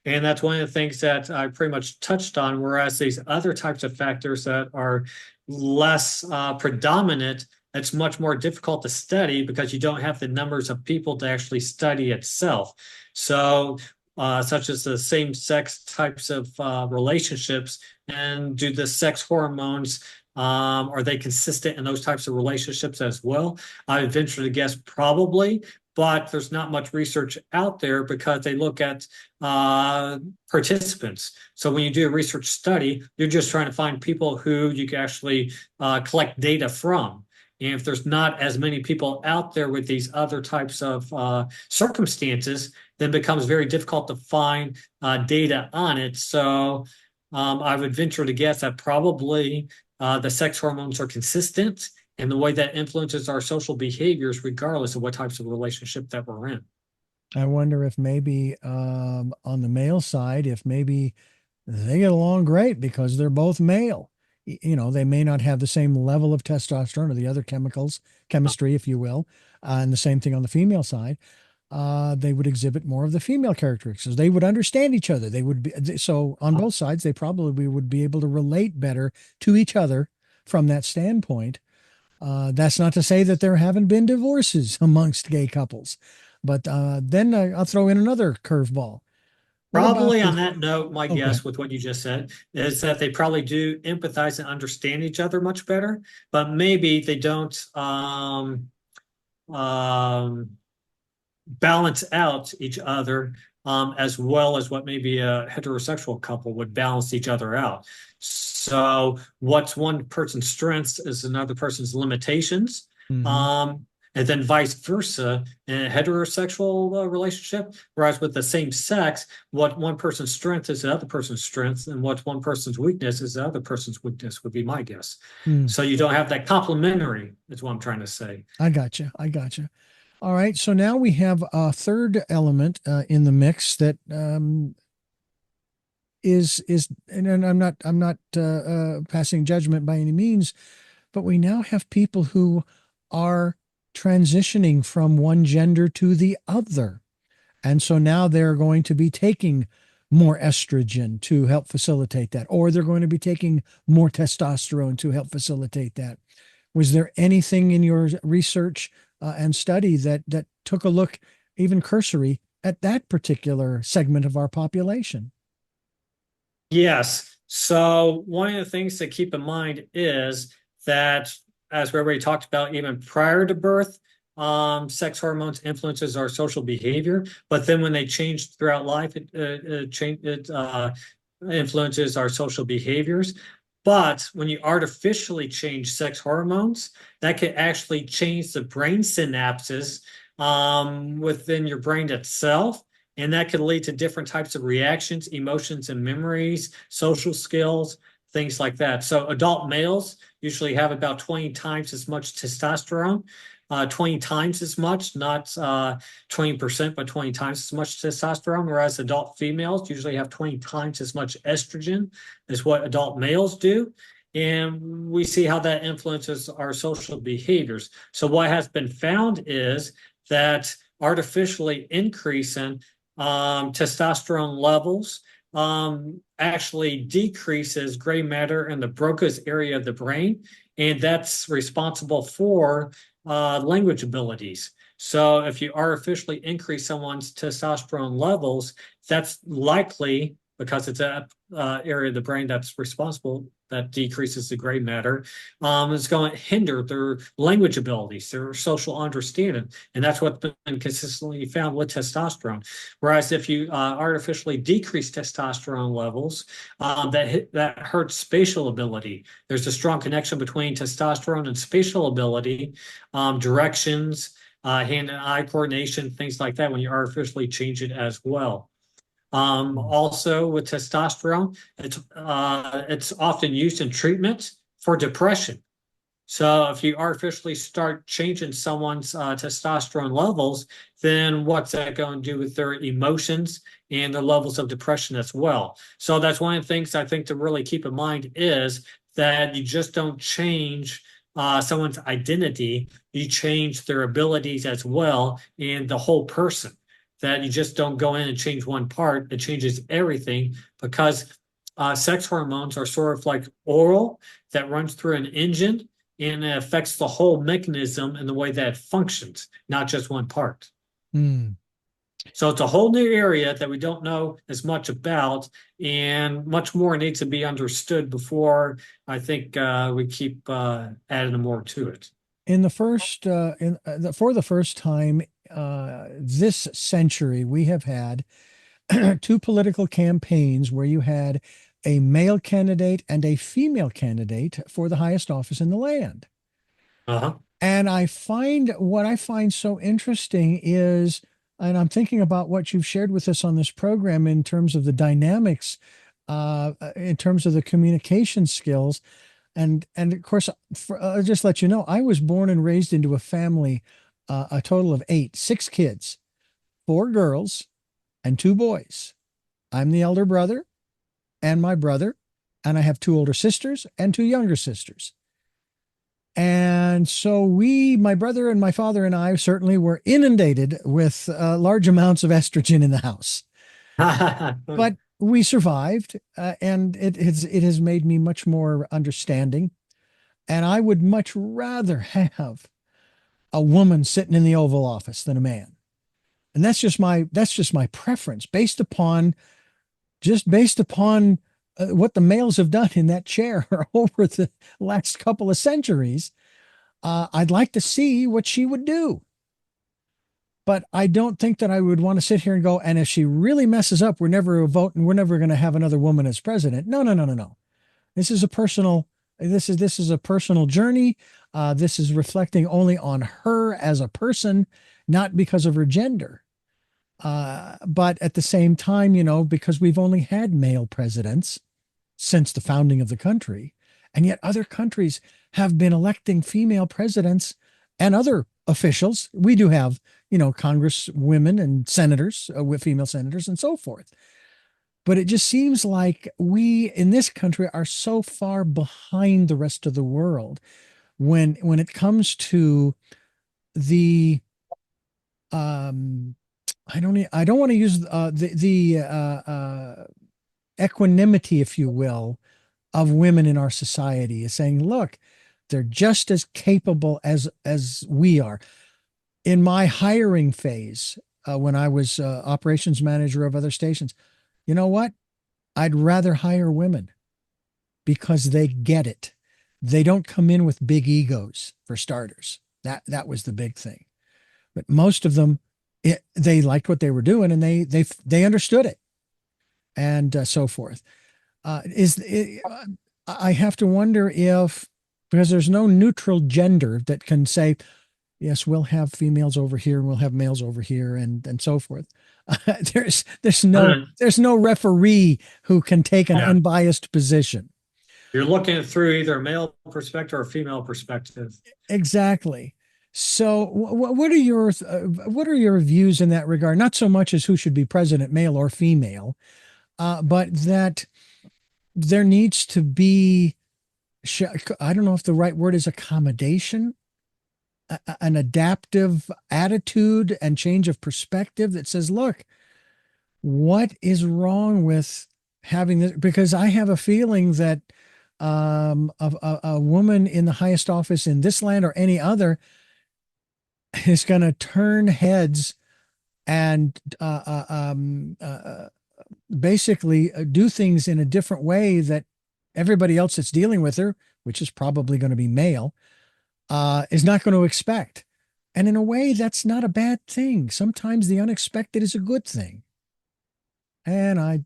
And that's one of the things that I pretty much touched on, whereas these other types of factors that are less predominant, it's much more difficult to study because you don't have the numbers of people to actually study itself. So, such as the same sex types of relationships, and do the sex hormones, are they consistent in those types of relationships as well? I would venture to guess probably, but there's not much research out there because they look at participants. So when you do a research study, you're just trying to find people who you can actually collect data from. And if there's not as many people out there with these other types of circumstances, then it becomes very difficult to find data on it. So I would venture to guess that probably the sex hormones are consistent and the way that influences our social behaviors, regardless of what types of relationship that we're in. I wonder if maybe on the male side, if maybe they get along great because they're both male. They may not have the same level of testosterone or the other chemistry, if you will. And the same thing on the female side. They would exhibit more of the female characteristics. They would understand each other. They would be so on both sides. They probably would be able to relate better to each other from that standpoint. That's not to say that there haven't been divorces amongst gay couples, but then I'll throw in another curveball. What about Probably the? on that note, my Oh, go guess ahead. with what you just said is that they probably do empathize and understand each other much better, but maybe they don't um, balance out each other as well as what maybe a heterosexual couple would balance each other out. So, what's one person's strengths is another person's limitations. Hmm. Um, and then vice versa in a heterosexual relationship. Whereas with the same sex, what one person's strength is the other person's strength, and what one person's weakness is the other person's weakness, would be my guess. Hmm. So you don't have that complementary, is what I'm trying to say. I gotcha. I gotcha. All right. So now we have a third element in the mix that is, and I'm not passing judgment by any means, but we now have people who are transitioning from one gender to the other. And so now they're going to be taking more estrogen to help facilitate that, or they're going to be taking more testosterone to help facilitate that. Was there anything in your research and study that took a look, even cursory, at that particular segment of our population? Yes. So one of the things to keep in mind is that, as we already talked about, even prior to birth, sex hormones influences our social behavior. But then when they change throughout life, it influences our social behaviors. But when you artificially change sex hormones, that can actually change the brain synapses within your brain itself. And that can lead to different types of reactions, emotions, and memories, social skills, things like that. So adult males usually have about 20 times as much testosterone, 20 times as much, not 20%, but 20 times as much testosterone, whereas adult females usually have 20 times as much estrogen as what adult males do. And we see how that influences our social behaviors. So what has been found is that artificially increasing testosterone levels actually decreases gray matter in the Broca's area of the brain, and that's responsible for language abilities. So if you artificially increase someone's testosterone levels, that's likely because it's a area of the brain that's responsible that decreases the gray matter. It's going to hinder their language abilities, their social understanding, and that's what's been consistently found with testosterone. Whereas if you artificially decrease testosterone levels, that hurts spatial ability. There's a strong connection between testosterone and spatial ability, directions, hand and eye coordination, things like that when you artificially change it as well. Also with testosterone, it's often used in treatment for depression. So if you artificially start changing someone's testosterone levels, then what's that going to do with their emotions and their levels of depression as well? So that's one of the things I think to really keep in mind is that you just don't change someone's identity, you change their abilities as well and the whole person. That you just don't go in and change one part, it changes everything because sex hormones are sort of like oil that runs through an engine and it affects the whole mechanism and the way that it functions, not just one part. Mm. So it's a whole new area that we don't know as much about, and much more needs to be understood before I think we keep adding more to it. In the first, for the first time this century, we have had two political campaigns where you had a male candidate and a female candidate for the highest office in the land. Uh-huh. And what I find so interesting is, and I'm thinking about what you've shared with us on this program in terms of the dynamics, in terms of the communication skills. And of course, I'll just let you know, I was born and raised into a family, a total of eight, six kids, four girls and two boys. I'm the elder brother and my brother, and I have two older sisters and two younger sisters. And so my brother and my father and I certainly were inundated with large amounts of estrogen in the house. But we survived, and it has made me much more understanding. And I would much rather have a woman sitting in the Oval Office than a man. And that's just my preference based upon what the males have done in that chair over the last couple of centuries. I'd like to see what she would do. But I don't think that I would want to sit here and go, and if she really messes up, we're never voting, we're never going to have another woman as president. No, no, no, no, no. This is a personal, this is a personal journey. This is reflecting only on her as a person, not because of her gender. But at the same time, because we've only had male presidents since the founding of the country, and yet other countries have been electing female presidents and other officials. We do have, congresswomen and senators with female senators and so forth. But it just seems like we in this country are so far behind the rest of the world when it comes to the I don't want to use the equanimity, if you will, of women in our society is saying, look, they're just as capable as we are. In my hiring phase, when I was operations manager of other stations, you know what? I'd rather hire women because they get it. They don't come in with big egos, for starters. That was the big thing. But most of them, they liked what they were doing, and they understood it, and so forth. I have to wonder if, because there's no neutral gender that can say, yes, we'll have females over here and we'll have males over here, and so forth. There's no Uh, there's no referee who can take an yeah. unbiased position. You're looking through either a male perspective or a female perspective. Exactly. So, what are your views in that regard? Not so much as who should be president, male or female, but that there needs to be, I don't know if the right word is accommodation, an adaptive attitude and change of perspective that says, look, what is wrong with having this, because I have a feeling that a woman in the highest office in this land or any other is going to turn heads and basically do things in a different way that everybody else that's dealing with her, which is probably going to be male, is not going to expect. And in a way, that's not a bad thing. Sometimes the unexpected is a good thing. And I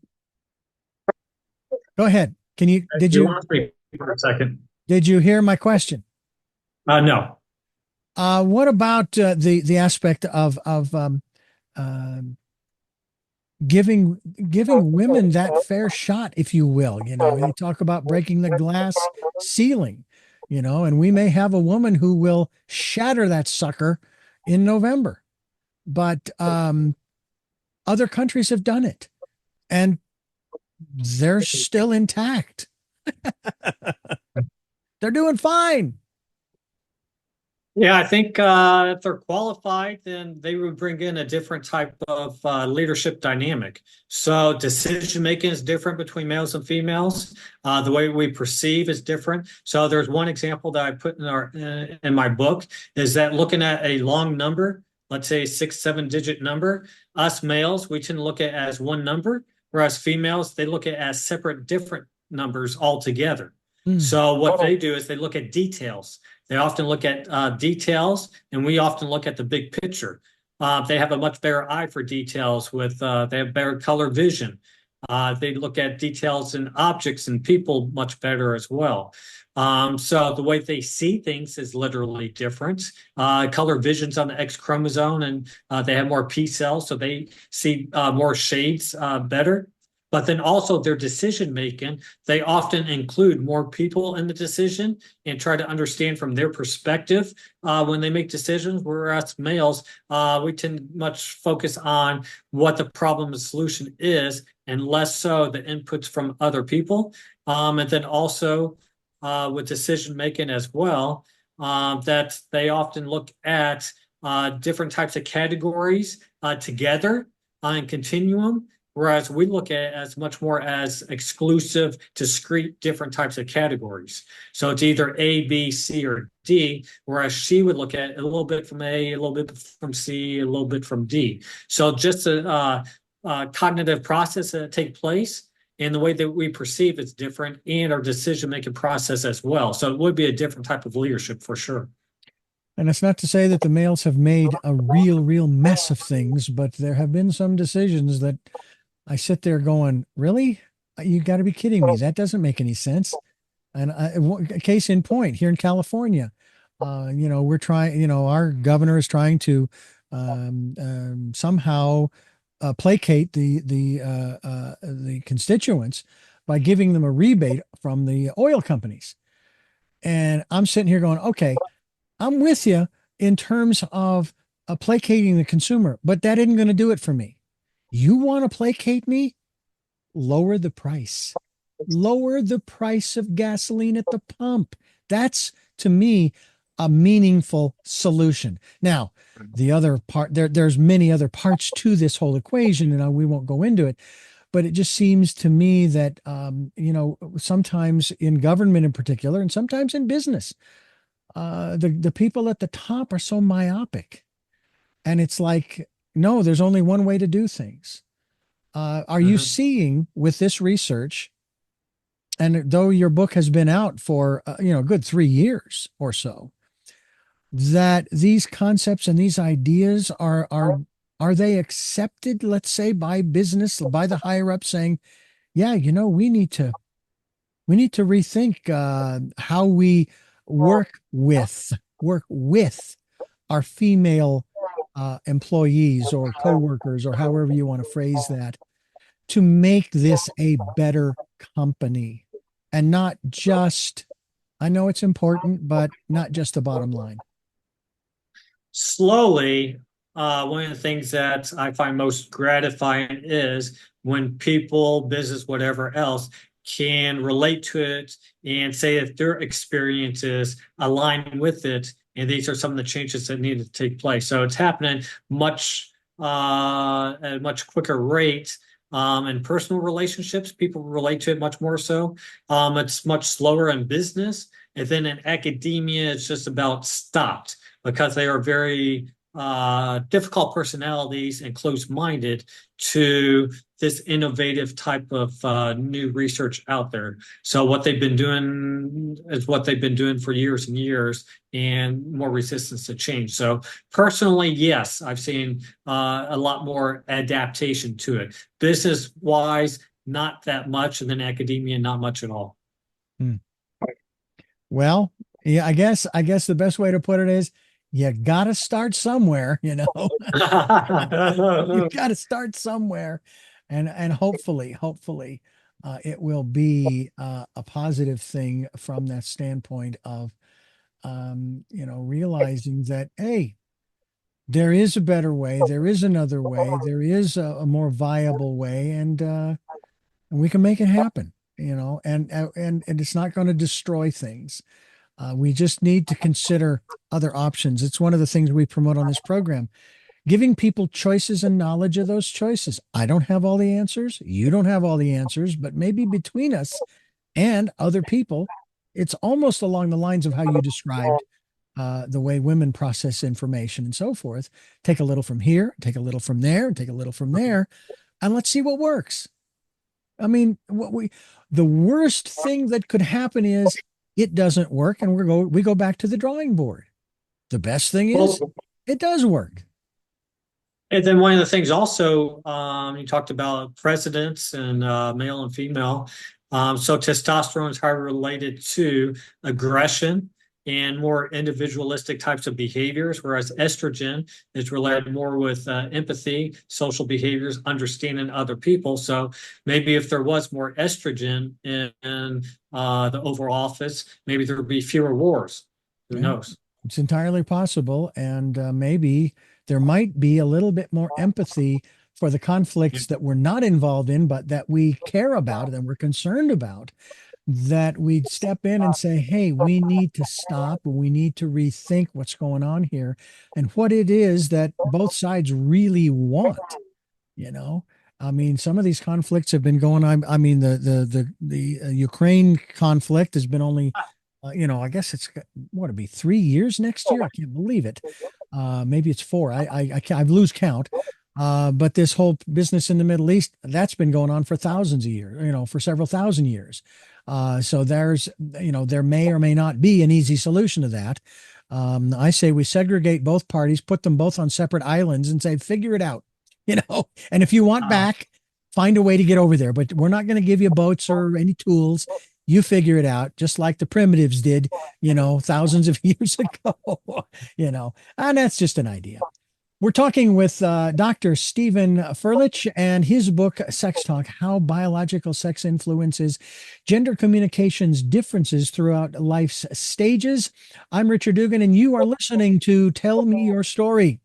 go ahead. Can you You lost me for a second. did you hear my question? No. What about the aspect of uh, giving women that fair shot, if you will? You know, they talk about breaking the glass ceiling, you know, and we may have a woman who will shatter that sucker in November. But other countries have done it, and they're still intact. They're doing fine. Yeah, I think if they're qualified, then they would bring in a different type of leadership dynamic. So decision making is different between males and females. The way we perceive is different. So there's one example that I put in my book is that looking at a long number, let's say 6, 7 digit number, us males we tend to look at as one number, whereas females they look at as separate, different numbers altogether. Mm. So what they do is they look at details. They often look at details, and we often look at the big picture. They have a much better eye for details. They have better color vision. They look at details in objects and people much better as well. So the way they see things is literally different. Color vision's on the X chromosome, and they have more P cells, so they see more shades better. But then also their decision making, they often include more people in the decision and try to understand from their perspective when they make decisions. Whereas males, we tend to much focus on what the problem and solution is, and less so the inputs from other people. And then also with decision making as well, that they often look at different types of categories together and continuum. Whereas we look at it as much more as exclusive, discrete, different types of categories. So it's either A, B, C, or D, whereas she would look at it a little bit from A, a little bit from C, a little bit from D. So just a cognitive process that take place and the way that we perceive it's different, and our decision-making process as well. So it would be a different type of leadership for sure. And it's not to say that the males have made a real mess of things, but there have been some decisions that I sit there going, really? You got to be kidding me. That doesn't make any sense. And case in point, here in California, you know, we're trying, you know, our governor is trying to somehow placate the constituents by giving them a rebate from the oil companies. And I'm sitting here going, okay, I'm with you in terms of placating the consumer, but that isn't going to do it for me. You want to placate me? Lower the price. Lower the price of gasoline at the pump. That's to me a meaningful solution. Now, the other part, there's many other parts to this whole equation, and we won't go into it. But it just seems to me that you know, sometimes in government in particular, and sometimes in business, the people at the top are so myopic, and it's like, no, there's only one way to do things. Are you Mhm. seeing with this research, and though your book has been out for you know, a good 3 years or so, that these concepts and these ideas are they accepted, let's say, by business, by the higher up, saying, yeah, you know, we need to rethink how we work with our female employees or coworkers, or however you want to phrase that, to make this a better company, and not just, I know it's important, but not just the bottom line. Slowly, one of the things that I find most gratifying is when people, business, whatever else, can relate to it and say that their experiences align with it. And these are some of the changes that need to take place. So it's happening much at a much quicker rate and personal relationships, people relate to it much more so. It's much slower in business. And then in academia, it's just about stopped because they are very difficult personalities and close-minded to this innovative type of new research out there. So what they've been doing is what they've been doing for years and years, and more resistance to change. So personally, yes, I've seen a lot more adaptation to it. Business-wise, not that much, and then academia, not much at all. Hmm. Well, yeah, I guess the best way to put it is you got to start somewhere, you know. You got to start somewhere, and hopefully it will be a positive thing from that standpoint of realizing that, hey, there is a better way, there is another way, there is a more viable way, and we can make it happen, and it's not going to destroy things. We just need to consider other options. It's one of the things we promote on this program, giving people choices and knowledge of those choices. I don't have all the answers. You don't have all the answers, but maybe between us and other people, it's almost along the lines of how you described the way women process information and so forth. Take a little from here, take a little from there, take a little from there, and let's see what works. I mean, the worst thing that could happen is it doesn't work, and we go back to the drawing board. The best thing is Well, it does work. and then one of the things also, you talked about presidents and male and female. So testosterone is highly related to aggression and more individualistic types of behaviors, whereas estrogen is related more with empathy, social behaviors, understanding other people. So maybe if there was more estrogen in the Oval Office, maybe there would be fewer wars. Who Yeah, knows? it's entirely possible, and maybe there might be a little bit more empathy for the conflicts that we're not involved in, but that we care about and we're concerned about. That we'd step in and say, hey, we need to stop. We need to rethink what's going on here and what it is that both sides really want. You know, I mean, some of these conflicts have been going on. I mean, the Ukraine conflict has been only, I guess it's what it'd be 3 years next year. I can't believe it. Maybe it's four. I lose count. But this whole business in the Middle East, that's been going on for thousands of years, for several thousand years. So there may or may not be an easy solution to that. I say we segregate both parties, put them both on separate islands and say, figure it out, and if you want Uh, back, find a way to get over there. But we're not going to give you boats or any tools. You figure it out, just like the primitives did, thousands of years ago, and that's just an idea. We're talking with Dr. Stephen Furlich and his book, Sex Talk: How Biological Sex Influences Gender Communications Differences Throughout Life's Stages. I'm Richard Dugan, and you are listening to Tell Me Your Story.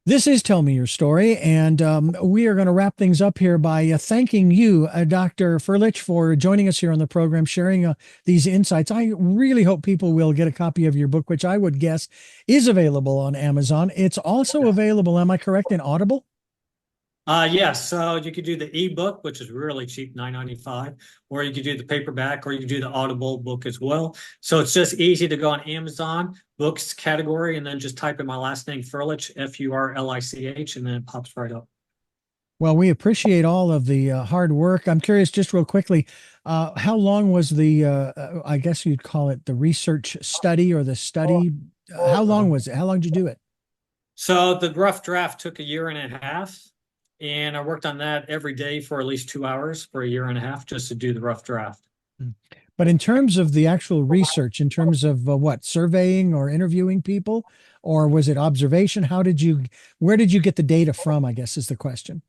This is Tell Me Your Story, and we are going to wrap things up here by thanking you, Dr. Furlich, for joining us here on the program, sharing these insights. I really hope people will get a copy of your book, which I would guess is available on Amazon. It's also available, am I correct, in Audible? yes, so you could do the ebook, which is really cheap, $9.95, or you could do the paperback, or you could do the Audible book as well. So it's just easy to go on Amazon, books category, and then just type in my last name, Furlich, Furlich, and then it pops right up. Well, we appreciate all of the hard work. I'm curious, just real quickly, how long was I guess you'd call it the research study or the study? How long was it? How long did you do it? So the rough draft took a year and a half, and I worked on that every day for at least 2 hours for a year and a half just to do the rough draft. Mm. But in terms of the actual research, in terms of what, surveying or interviewing people, or was it observation? Where did you get the data from? I guess is the question.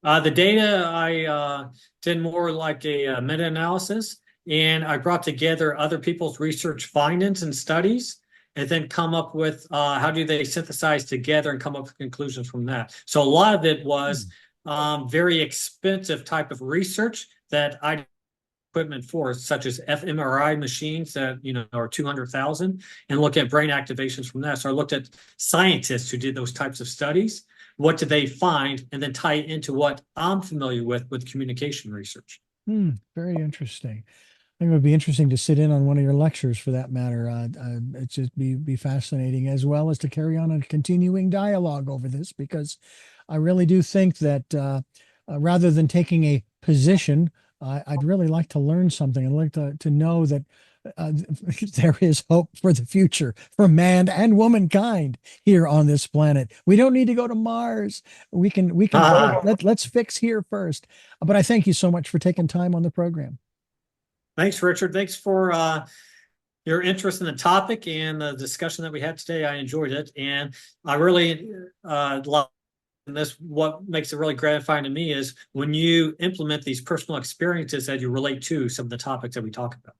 The data I did more like a, meta-analysis, and I brought together other people's research findings and studies, and then come up with how do they synthesize together and come up with conclusions from that. So a lot of it was Hmm. very expensive type of research that I equipment for, such as fMRI machines that are 200,000, and look at brain activations from that. So I looked at scientists who did those types of studies, what did they find, and then tie it into what I'm familiar with communication research. Very interesting. I think it would be interesting to sit in on one of your lectures for that matter. It's just be fascinating, as well as to carry on a continuing dialogue over this, because I really do think that rather than taking a position, I'd really like to learn something. I'd like to know that uh, there is hope for the future for man and womankind here on this planet. We don't need to go to Mars. We can let's fix here first. But I thank you so much for taking time on the program. Thanks, Richard. Thanks for your interest in the topic and the discussion that we had today. I enjoyed it, and I really love this. What makes it really gratifying to me is when you implement these personal experiences that you relate to some of the topics that we talk about.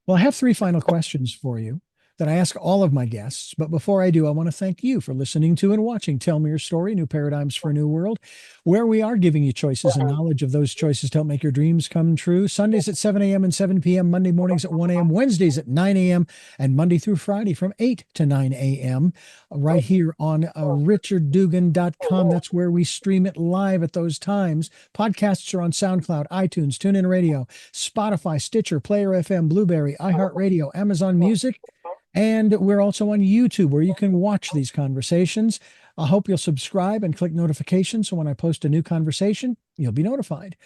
Well, I have three final questions for you that I ask all of my guests. But before I do, I want to thank you for listening to and watching Tell Me Your Story, New Paradigms for a New World, where we are giving you choices and knowledge of those choices to help make your dreams come true. Sundays at 7 a.m. and 7 p.m., Monday mornings at 1 a.m., Wednesdays at 9 a.m., and Monday through Friday from 8 to 9 a.m. right here on richarddugan.com. That's where we stream it live at those times. Podcasts are on SoundCloud, iTunes, TuneIn Radio, Spotify, Stitcher, Player FM, Blueberry, iHeartRadio, Amazon Music, and we're also on YouTube where you can watch these conversations. I hope you'll subscribe and click notifications so when I post a new conversation, you'll be notified.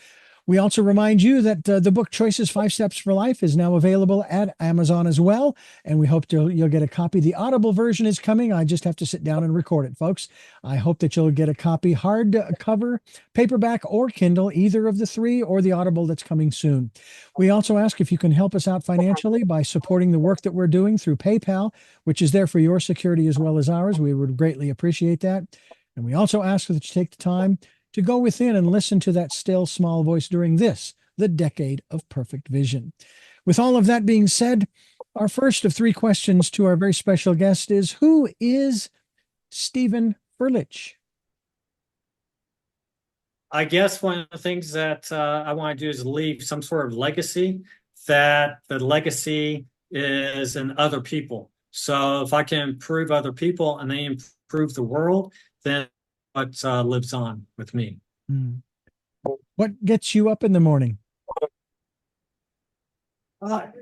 We also remind you that the book Choices 5 Steps for Life is now available at Amazon as well, and we hope you'll get a copy. The Audible version is coming. I just have to sit down and record it, folks. I hope that you'll get a copy, hardcover, paperback, or Kindle, either of the three, or the Audible that's coming soon. We also ask if you can help us out financially by supporting the work that we're doing through PayPal, which is there for your security as well as ours. We would greatly appreciate that. And we also ask that you take the time to go within and listen to that still small voice during this, the decade of perfect vision. With all of that being said, our first of three questions to our very special guest is, who is Stephen Furlich? I guess one of the things that I want to do is leave some sort of legacy, that the legacy is in other people. So if I can improve other people and they improve the world, then what lives on with me. What gets you up in the morning?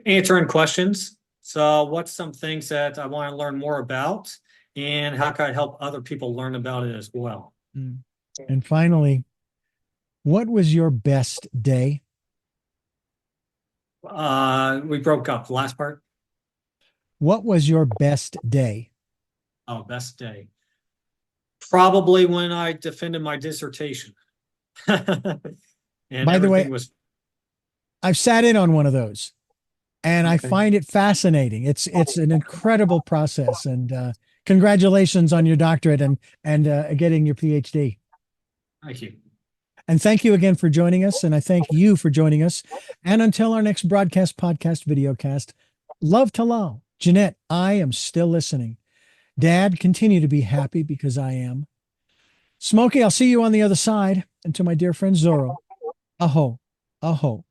Answering questions. So what's some things that I want to learn more about, and how can I help other people learn about it as well? And finally, what was your best day? We broke up. The last part. What was your best day? Oh, best day. Probably when I defended my dissertation. And By the way, everything was I've sat in on one of those, and I okay. find it fascinating. It's an incredible process, and congratulations on your doctorate and getting your PhD. Thank you. And thank you again for joining us, and I thank you for joining us. And until our next broadcast, podcast, videocast, love to Lal. Jeanette, I am still listening. Dad, continue to be happy because I am. Smokey, I'll see you on the other side. And to my dear friend Zorro, aho, aho.